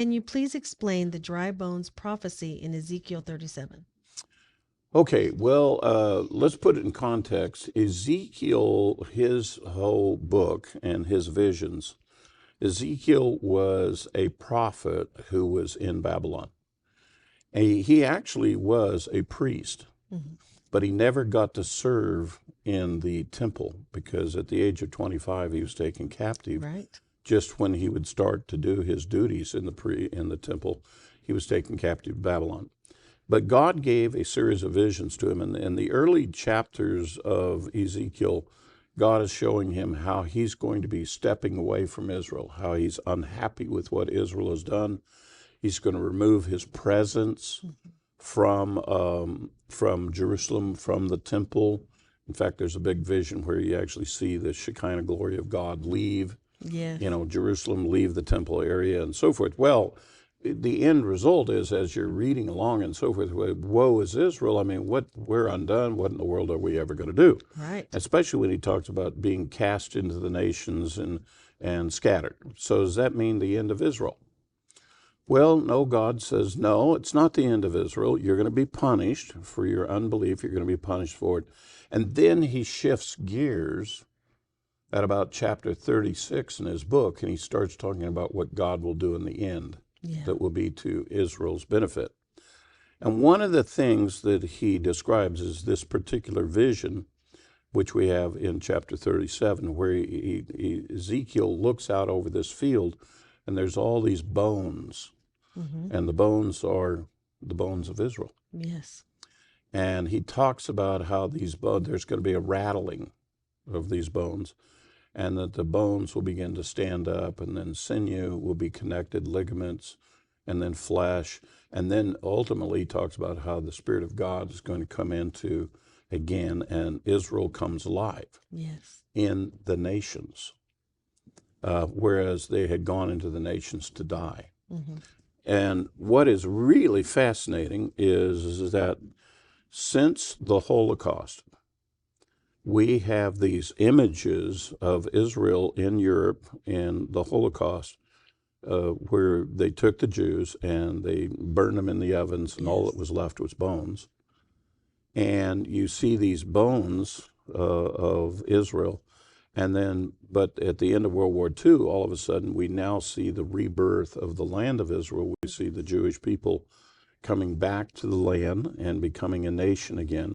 Can you please explain the dry bones prophecy in Ezekiel 37? Okay, well, let's put it in context. Ezekiel, his whole book and his visions, Ezekiel was a prophet who was in Babylon. He actually was a priest, Mm-hmm. but he never got to serve in the temple because at the age of 25 he was taken captive. Right. Just when he would start to do his duties in the temple, he was taken captive to Babylon. But God gave a series of visions to him. And in the early chapters of Ezekiel, God is showing him how he's going to be stepping away from Israel, how he's unhappy with what Israel has done. He's going to remove his presence from Jerusalem, from the temple. In fact, there's a big vision where you actually see the Shekinah glory of God leave, Yes. Jerusalem, leave the temple area, and so forth. Well, the end result is, as you're reading along and so forth, woe is Israel. I mean, we're undone. What in the world are we ever going to do? Right. Especially when he talks about being cast into the nations and scattered. So does that mean the end of Israel? Well, no, God says, no, it's not the end of Israel. You're going to be punished for your unbelief. You're going to be punished for it. And then he shifts gears at about chapter 36 in his book, and he starts talking about what God will do in the end that will be to Israel's benefit. And one of the things that he describes is this particular vision, which we have in chapter 37, where Ezekiel looks out over this field, and there's all these bones, and the bones are the bones of Israel. Yes. And he talks about how these bones, there's going to be a rattling of these bones, and that the bones will begin to stand up, and then sinew will be connected, ligaments, and then flesh. And then ultimately he talks about how the Spirit of God is going to come into again, and Israel comes alive. Yes. In the nations, whereas they had gone into the nations to die. Mm-hmm. And what is really fascinating is that since the Holocaust, we have these images of Israel in Europe in the Holocaust, where they took the Jews and they burned them in the ovens, and all that was left was bones. And you see these bones of Israel. And then, but at the end of World War II, all of a sudden, we now see the rebirth of the land of Israel. We see the Jewish people coming back to the land and becoming a nation again.